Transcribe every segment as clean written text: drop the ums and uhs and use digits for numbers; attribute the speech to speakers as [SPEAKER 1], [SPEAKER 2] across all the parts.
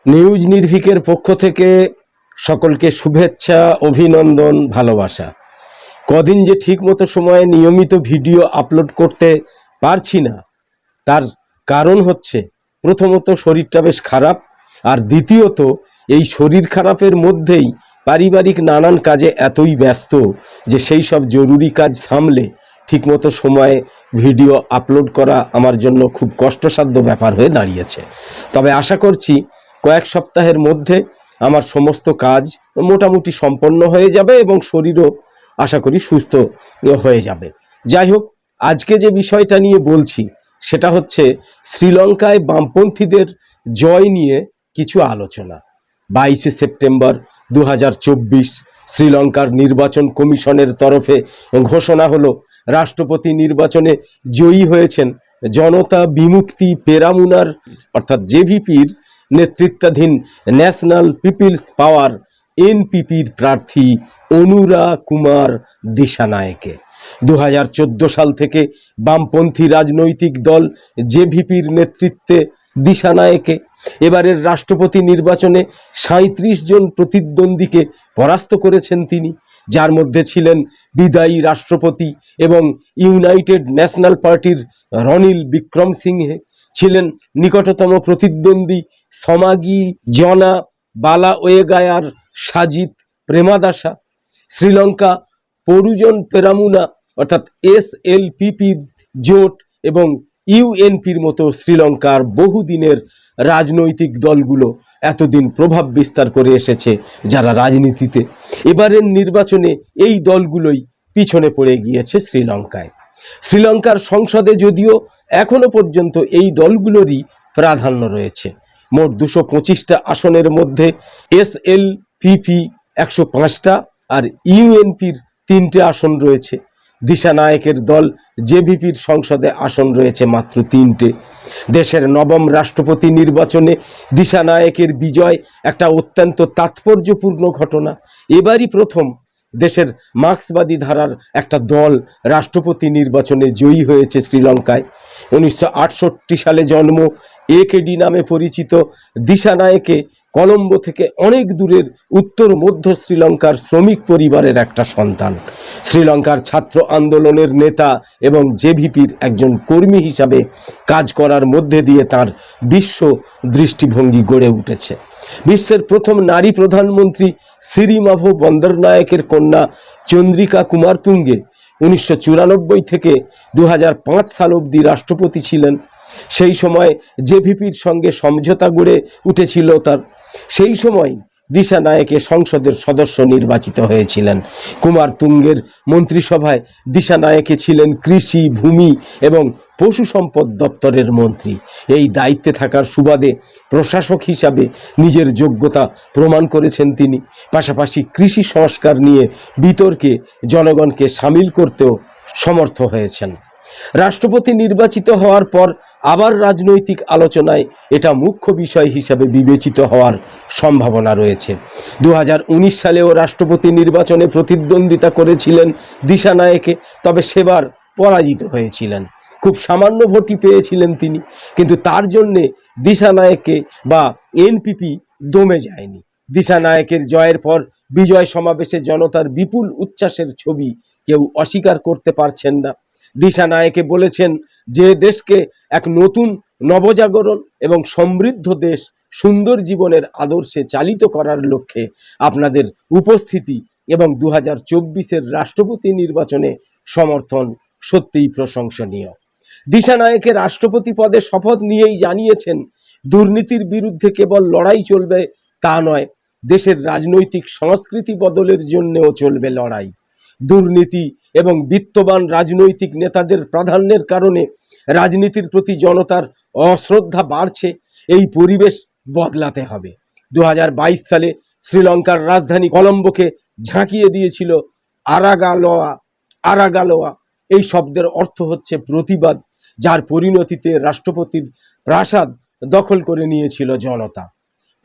[SPEAKER 1] News নির্ভীকের পক্ষ থেকে সকলকে শুভেচ্ছা, অভিনন্দন, ভালোবাসা। কদিন যে ঠিকমতো সময়ে নিয়মিত ভিডিও আপলোড করতে পারছি না, তার কারণ হচ্ছে প্রথমত শরীরটা বেশ খারাপ, আর দ্বিতীয়ত এই শরীর খারাপের মধ্যেই পারিবারিক নানান কাজে এতই ব্যস্ত যে সেই সব জরুরি কাজ সামলে ঠিকমতো সময়ে ভিডিও আপলোড করা আমার জন্য খুব কষ্টসাধ্য ব্যাপার হয়ে দাঁড়িয়েছে। তবে আশা করছি কয়েক সপ্তাহের মধ্যে আমার সমস্ত কাজ মোটামুটি সম্পন্ন হয়ে যাবে এবং শরীরও আশা করি সুস্থ হয়ে যাবে। যাই হোক, আজকে যে বিষয়টা নিয়ে বলছি সেটা হচ্ছে শ্রীলঙ্কায় বামপন্থীদের জয় নিয়ে কিছু আলোচনা। 22শে সেপ্টেম্বর 2024 শ্রীলঙ্কার নির্বাচন কমিশনের তরফে ঘোষণা হলো রাষ্ট্রপতি নির্বাচনে জয়ী হয়েছেন জনতা বিমুক্তি পেরামুনার অর্থাৎ জেভিপির নেতৃত্বাধীন ন্যাশনাল পিপলস পাওয়ার এনপিপির প্রার্থী অনুরা কুমার দিশানায়েকে। 2014 সাল থেকে বামপন্থী রাজনৈতিক দল জেভিপির নেতৃত্বে দিশানায়েকে এবারের রাষ্ট্রপতি নির্বাচনে 37 জন প্রতিদ্বন্দ্বীকে পরাস্ত করেছেন তিনি, যার মধ্যে ছিলেন বিদায়ী রাষ্ট্রপতি এবং ইউনাইটেড ন্যাশনাল পার্টির রনিল বিক্রমসিংহে, ছিলেন নিকটতম প্রতিদ্বন্দ্বী সমাগী জনা বালাওয়েগায়ার সাজিদ প্রেমাদাসা, শ্রীলঙ্কা পরিজন পেরামুনা অর্থাৎ এসএলপিপির জোট এবং ইউএনপির মতো শ্রীলঙ্কার বহুদিনের রাজনৈতিক দলগুলো এতদিন প্রভাব বিস্তার করে এসেছে যারা রাজনীতিতে। এবারের নির্বাচনে এই দলগুলোই পিছনে পড়ে গিয়েছে শ্রীলঙ্কায়। শ্রীলঙ্কার সংসদে যদিও এখনো পর্যন্ত এই দলগুলোরই প্রাধান্য রয়েছে। মোট 225টা আসনের মধ্যে এসএলপিপি 105টা আর ইউএনপির 3টে আসন রয়েছে। দিশানায়েকের দল জেভিপির সংসদে আসন রয়েছে মাত্র 3টে। দেশের নবম রাষ্ট্রপতি নির্বাচনে দিশানায়েকের বিজয় একটা অত্যন্ত তাৎপর্যপূর্ণ ঘটনা। এবারই প্রথম দেশের মার্ক্সবাদী ধারার একটা দল রাষ্ট্রপতি নির্বাচনে জয়ী হয়েছে শ্রীলঙ্কায়। 1968 সালে জন্ম একেডি নামে পরিচিত দিশানায়েকে কলম্বো থেকে অনেক দূরের উত্তর মধ্য শ্রীলঙ্কার শ্রমিক পরিবারের একটা সন্তান। শ্রীলঙ্কার ছাত্র আন্দোলনের নেতা এবং জেভিপির একজন কর্মী হিসাবে কাজ করার মধ্যে দিয়ে তার বিশ্ব দৃষ্টিভঙ্গি গড়ে উঠেছে। বিশ্বের প্রথম নারী প্রধানমন্ত্রী সিরিমাভো বন্দরনায়েকের কন্যা চন্দ্রিকা কুমারতুঙ্গে 1994 থেকে 2005 সাল অবধি রাষ্ট্রপতি ছিলেন। সেই সময় জেভিপির সঙ্গে সমঝোতা গড়ে উঠেছিল তার। সেই সময় দিশানায়েকে সংসদের সদস্য নির্বাচিত হয়েছিলেন। কুমারতুঙ্গের মন্ত্রিসভায় দিশানায়েকে ছিলেন কৃষি, ভূমি এবং পশু সম্পদ দপ্তরের মন্ত্রী। এই দায়িত্বে থাকার সুবাদে প্রশাসক হিসাবে নিজের যোগ্যতা প্রমাণ করেছেন তিনি। পাশাপাশি কৃষি সংস্কার নিয়ে বিতর্কে জনগণকে সামিল করতেও সমর্থ হয়েছেন। রাষ্ট্রপতি নির্বাচিত হওয়ার পর আবার রাজনৈতিক আলোচনায় এটা মুখ্য বিষয় হিসাবে বিবেচিত হওয়ার সম্ভাবনা রয়েছে। 2019 সালেও রাষ্ট্রপতি নির্বাচনে প্রতিদ্বন্দ্বিতা করেছিলেন দিশানায়েকে, তবে সেবার পরাজিত হয়েছিলেন। খুব সামান্য ভোটই পেয়েছিলেন তিনি, কিন্তু তার জন্যে দিশানায়েকে বা এনপিপি দমে যায়নি। দিশানায়েকের জয়ের পর বিজয় সমাবেশে জনতার বিপুল উচ্ছ্বাসের ছবি কেউ অস্বীকার করতে পারছেন না। দিশানায়েকে বলেছেন যে দেশকে এক নতুন নবজাগরণ এবং সমৃদ্ধ দেশ, সুন্দর জীবনের আদর্শে চালিত করার লক্ষ্যে আপনাদের উপস্থিতি এবং 2024-এর রাষ্ট্রপতি নির্বাচনে সমর্থন সত্যিই প্রশংসনীয়। দিশানায়েকে রাষ্ট্রপতি পদে শপথ নিয়েই জানিয়েছেন, দুর্নীতির বিরুদ্ধে কেবল লড়াই চলবে তা নয়, দেশের রাজনৈতিক সংস্কৃতি বদলের জন্যও চলবে লড়াই। দুর্নীতি এবং বিত্তবান রাজনৈতিক নেতাদের প্রাধান্যের কারণে রাজনীতির প্রতি জনতার অশ্রদ্ধা বাড়ছে। এই পরিবেশ বদলাতে হবে। 2022 সালে শ্রীলঙ্কার রাজধানী কলম্বোকে ঝাঁকিয়ে দিয়েছিল আরাগালোয়া। আরাগালোয়া এই শব্দের অর্থ হচ্ছে প্রতিবাদ, যার পরিণতিতে রাষ্ট্রপতির প্রাসাদ দখল করে নিয়েছিল জনতা।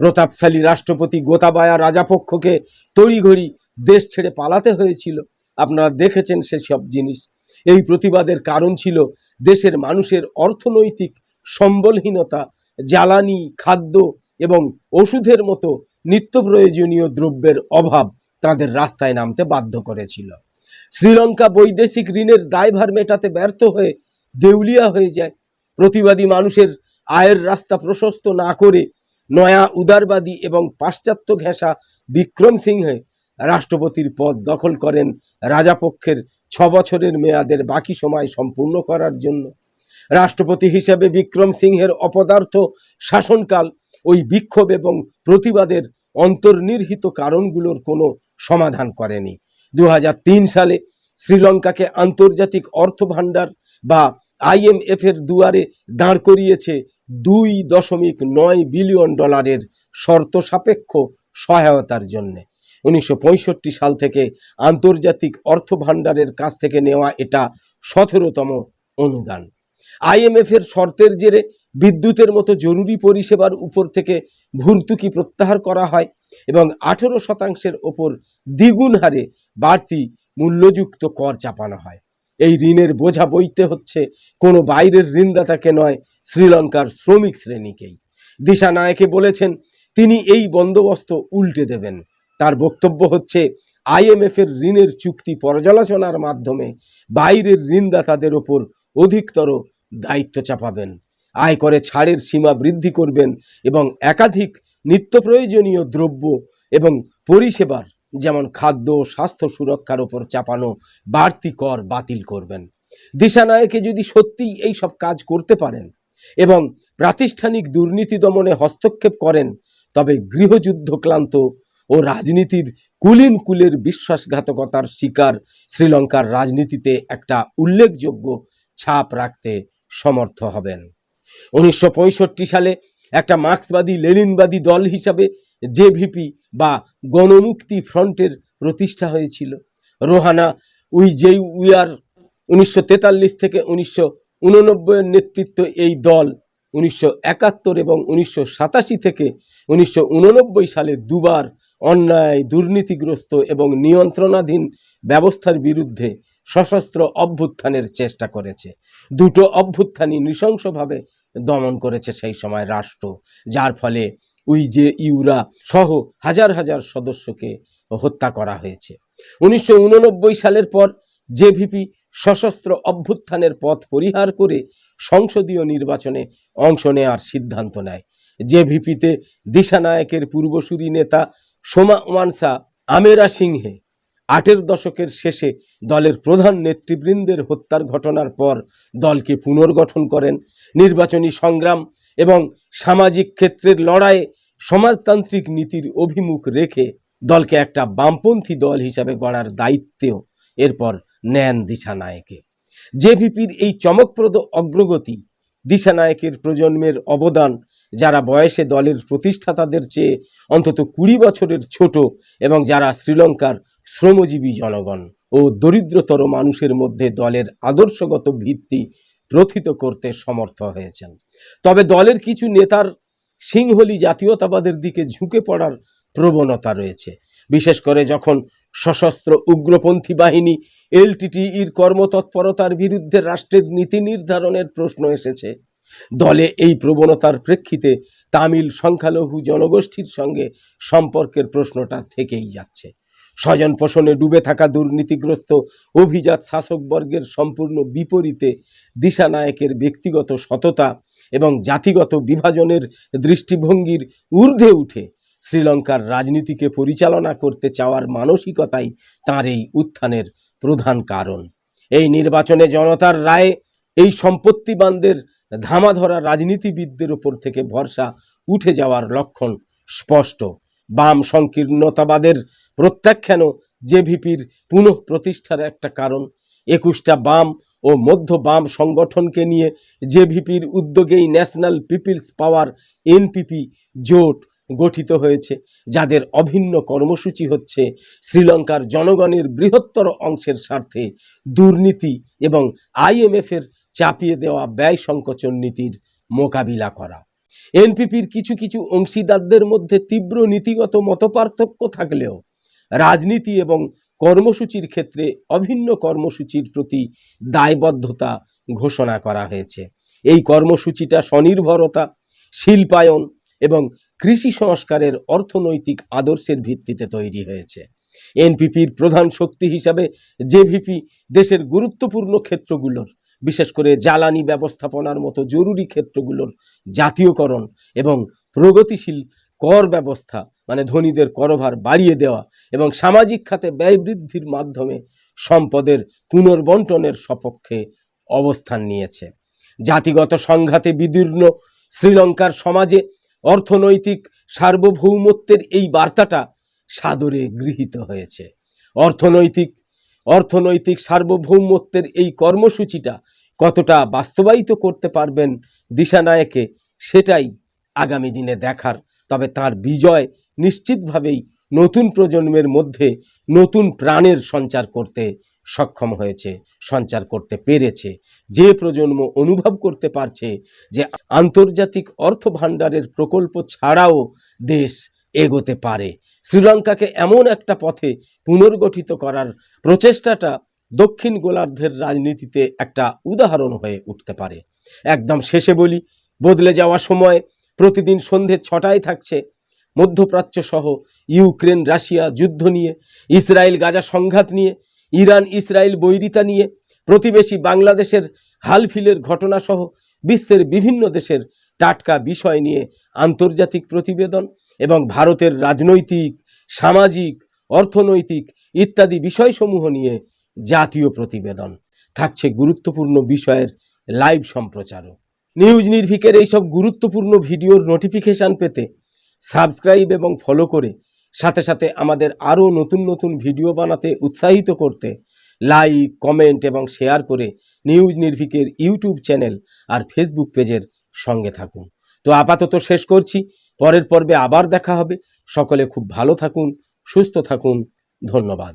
[SPEAKER 1] প্রতাপশালী রাষ্ট্রপতি গোতাবায়া রাজাপক্ষকে তড়িঘড়ি দেশ ছেড়ে পালাতে হয়েছিল। আপনারা দেখেছেন সেসব জিনিস। এই প্রতিবাদের কারণ ছিল দেশের মানুষের অর্থনৈতিক সম্বলহীনতা, জ্বালানি, খাদ্য এবং ওষুধের মতো নিত্য প্রয়োজনীয় দ্রব্যের অভাব তাদের রাস্তায় নামতে বাধ্য করেছিল। শ্রীলঙ্কা বৈদেশিক ঋণের দায়ভার মেটাতে ব্যর্থ হয়ে দেউলিয়া হয়ে যায়। প্রতিবাদী মানুষের আয়ের রাস্তা প্রশস্ত না করে নয়া উদারবাদী এবং পাশ্চাত্য ঘেঁষা বিক্রম সিংহে রাষ্ট্রপতির পদ দখল করেন রাজাপক্ষের 6 বছরের মেয়াদের বাকি সময় সম্পূর্ণ করার জন্য। রাষ্ট্রপতি হিসেবে বিক্রম সিংহের অপদার্থ শাসনকাল ওই বিক্ষোভ এবং প্রতিবাদের অন্তর্নিহিত কারণগুলোর কোনো সমাধান করেনি। 2003 সালে শ্রীলঙ্কাকে আন্তর্জাতিক অর্থ ভাণ্ডার বা IMF এর দুয়ারে দাঁড় করিয়েছে $2.9 বিলিয়ন শর্ত সাপেক্ষ সহায়তার জন্য। 1965 সাল থেকে আন্তর্জাতিক অর্থ ভাণ্ডারের কাছ থেকে নেওয়া এটা 17তম অনুদান। IMF এর শর্তের জেরে বিদ্যুতের মতো জরুরি পরিষেবার উপর থেকে ভর্তুকি প্রত্যাহার করা হয় এবং 18% ওপর দ্বিগুণ হারে বাড়তি মূল্যযুক্ত কর চাপানো হয়। এই ঋণের বোঝা বইতে হচ্ছে কোনো বাইরের ঋণদাতাকে নয়, শ্রীলঙ্কার শ্রমিক শ্রেণীকেই। দিশানায়েকে বলেছেন তিনি এই বন্দোবস্ত উল্টে দেবেন। তার বক্তব্য হচ্ছে IMF এর ঋণের চুক্তি পর্যালোচনার মাধ্যমে বাইরের ঋণদাতাদের ওপর অধিকতর দায়িত্ব চাপাবেন, আয়করে ছাড়ের সীমা বৃদ্ধি করবেন এবং একাধিক নিত্য প্রয়োজনীয় দ্রব্য এবং পরিষেবার যেমন খাদ্য স্বাস্থ্য সুরক্ষার ওপর চাপানো বাড়তি কর বাতিল করবেন। দিশানায়েকে যদি সত্যিই এই সব কাজ করতে পারেন এবং প্রাতিষ্ঠানিক দুর্নীতি দমনে হস্তক্ষেপ করেন, তবে গৃহযুদ্ধ ক্লান্ত ও রাজনীতির কুলীন কুলের বিশ্বাসঘাতকতার শিকার শ্রীলঙ্কার রাজনীতিতে একটা উল্লেখযোগ্য ছাপ রাখতে সমর্থ হবেন। 1965 সালে একটা মার্ক্সবাদী লেনিনবাদী দল হিসাবে জেভিপি বা গণমুক্তি ফ্রন্টের প্রতিষ্ঠা হয়েছিল। রোহানা উইজেউয়ার 1943 থেকে 1989 নেতৃত্বে এই দল 1971 এবং 1987 থেকে 1989 সালে দুবার অন্যায়, দুর্নীতিগ্রস্ত এবং নিয়ন্ত্রণাধীন ব্যবস্থার বিরুদ্ধে সশস্ত্র অভ্যুত্থানের চেষ্টা করেছে। দুটো অভ্যুত্থানই নৃশংসভাবে দমন করেছে সেই সময় রাষ্ট্র, যার ফলে উইজেইউরা সহ হাজার হাজার সদস্যকে হত্যা করা হয়েছে। 1989 সালের পর জেভিপি সশস্ত্র অভ্যুত্থানের পথ পরিহার করে সংসদীয় নির্বাচনে অংশ নেওয়ার সিদ্ধান্ত নেয়। জেভিপিতে দিশানায়েকের পূর্বসূরি নেতা সোমা ওয়ানসা আমেরা সিংহে 8 দশকের শেষে দলের প্রধান নেতৃবৃন্দের হত্যার ঘটনার পর দলকে পুনর্গঠন করেন। নির্বাচনী সংগ্রাম এবং সামাজিক ক্ষেত্রের লড়াইয়ে সমাজতান্ত্রিক নীতির অভিমুখ রেখে দলকে একটা বামপন্থী দল হিসাবে গড়ার দায়িত্বও এরপর নেন দিশানায়েকে। জেভিপির এই চমকপ্রদ অগ্রগতি, দিশানায়েকের প্রজন্মের অবদান, যারা বয়সে দলের প্রতিষ্ঠাতাদের চেয়ে অন্তত 20 বছরের ছোট এবং যারা শ্রীলঙ্কার শ্রমজীবী জনগণ ও দরিদ্রতর মানুষের মধ্যে দলের আদর্শগত ভিত্তি প্রথিত করতে সমর্থ হয়েছেন। তবে দলের কিছু নেতার সিংহলি জাতীয়তাবাদের দিকে ঝুঁকে পড়ার প্রবণতা রয়েছে, বিশেষ করে যখন সশস্ত্র উগ্রপন্থী বাহিনী LTTEর কর্মতৎপরতার বিরুদ্ধে রাষ্ট্রের নীতি নির্ধারণের প্রশ্ন এসেছে। দলে এই প্রবণতার প্রেক্ষিতে তামিল সংখ্যালঘু জনগোষ্ঠীর সঙ্গে সম্পর্কের প্রশ্নটা থেকেই যাচ্ছে। স্বজন পোষণে ডুবে থাকা দুর্নীতিগ্রস্ত অভিজাত শাসকবর্গের সম্পূর্ণ বিপরীতে দিশানায়েকের ব্যক্তিগত সততা এবং জাতিগত বিভাজনের দৃষ্টিভঙ্গির ঊর্ধ্বে উঠে শ্রীলঙ্কার রাজনীতিকে পরিচালনা করতে চাওয়ার মানসিকতাই তাঁর এই উত্থানের প্রধান কারণ। এই নির্বাচনে জনতার রায়ে এই সম্পত্তিবানদের ধামাধরা রাজনীতিবিদদের উপর থেকে ভরসা উঠে যাওয়ার লক্ষণ স্পষ্ট। বাম সংকীর্ণতাবাদের প্রত্যাখ্যানও জেভিপির পুনঃ প্রতিষ্ঠার একটা কারণ। 21টা বাম ও মধ্য বাম সংগঠনকে নিয়ে জেভিপির উদ্যোগেই ন্যাশনাল পিপলস পাওয়ার NPP জোট গঠিত হয়েছে, যাদের অভিন্ন কর্মসূচি হচ্ছে শ্রীলঙ্কার জনগণের বৃহত্তর অংশের স্বার্থে দুর্নীতি এবং IMF এর চাপিয়ে দেওয়া ব্যয় সংকোচন নীতির মোকাবিলা করা। NPPর কিছু কিছু অংশীদারদের মধ্যে তীব্র নীতিগত মতপার্থক্য থাকলেও রাজনীতি এবং কর্মসূচির ক্ষেত্রে অভিন্ন কর্মসূচির প্রতি দায়বদ্ধতা ঘোষণা করা হয়েছে। এই কর্মসূচিটা স্বনির্ভরতা, শিল্পায়ন এবং কৃষি সংস্কারের অর্থনৈতিক আদর্শের ভিত্তিতে তৈরি হয়েছে। এনপিপির প্রধান শক্তি হিসাবে জেভিপি দেশের গুরুত্বপূর্ণ ক্ষেত্রগুলোর, বিশেষ করে জ্বালানি ব্যবস্থাপনার মতো জরুরি ক্ষেত্রগুলোর জাতীয়করণ এবং প্রগতিশীল কর ব্যবস্থা, মানে ধনীদের করভার বাড়িয়ে দেওয়া এবং সামাজিক খাতে ব্যয় বৃদ্ধির মাধ্যমে সম্পদের পুনর্বন্টনের সপক্ষে অবস্থান নিয়েছে। জাতিগত সংঘাতে বিদীর্ণ শ্রীলঙ্কার সমাজে অর্থনৈতিক সার্বভৌমত্বের এই বার্তাটা সাদরে গৃহীত হয়েছে। অর্থনৈতিক সার্বভৌমত্বের এই কর্মসূচিটা কতটা বাস্তবায়িত করতে পারবেন দিশানায়কে, সেটাই আগামী দিনে দেখার। তবে তার বিজয় নিশ্চিতভাবেই নতুন প্রজন্মের মধ্যে নতুন প্রাণের সঞ্চার করতে সক্ষম হয়েছে, সঞ্চার করতে পেরেছে। যে প্রজন্ম অনুভব করতে পারছে যে আন্তর্জাতিক অর্থ ভাণ্ডারের প্রকল্প ছাড়াও দেশ এগোতে পারে। শ্রীলঙ্কাকে এমন একটা পথে পুনর্গঠিত করার প্রচেষ্টাটা দক্ষিণ গোলার্ধের রাজনীতিতে একটা উদাহরণ হয়ে উঠতে পারে। একদম শেষে বলি, বদলে যাওয়া সময় প্রতিদিন সন্ধে 6টায় থাকছে মধ্যপ্রাচ্য সহ ইউক্রেন রাশিয়া যুদ্ধ নিয়ে, ইসরায়েল গাজা সংঘাত নিয়ে, ইরান ইসরায়েল বৈরিতা নিয়ে, প্রতিবেশী বাংলাদেশের হালফিলের ঘটনা সহ বিশ্বের বিভিন্ন দেশের টাটকা বিষয় নিয়ে আন্তর্জাতিক প্রতিবেদন এবং ভারতের রাজনৈতিক, সামাজিক, অর্থনৈতিক ইত্যাদি বিষয়সমূহ নিয়ে জাতীয় প্রতিবেদন থাকছে। গুরুত্বপূর্ণ বিষয়ের লাইভ সম্প্রচারও। নিউজ নির্ভীকের এইসব গুরুত্বপূর্ণ ভিডিওর নোটিফিকেশান পেতে সাবস্ক্রাইব এবং ফলো করে, সাথে সাথে আমাদের আরও নতুন নতুন ভিডিও বানাতে উৎসাহিত করতে লাইক, কমেন্ট এবং শেয়ার করে নিউজ নির্ভীকের ইউটিউব চ্যানেল আর ফেসবুক পেজের সঙ্গে থাকুন। তো আপাতত শেষ করছি, পরের পর্বে আবার দেখা হবে। সকলে খুব ভালো থাকুন, সুস্থ থাকুন। ধন্যবাদ।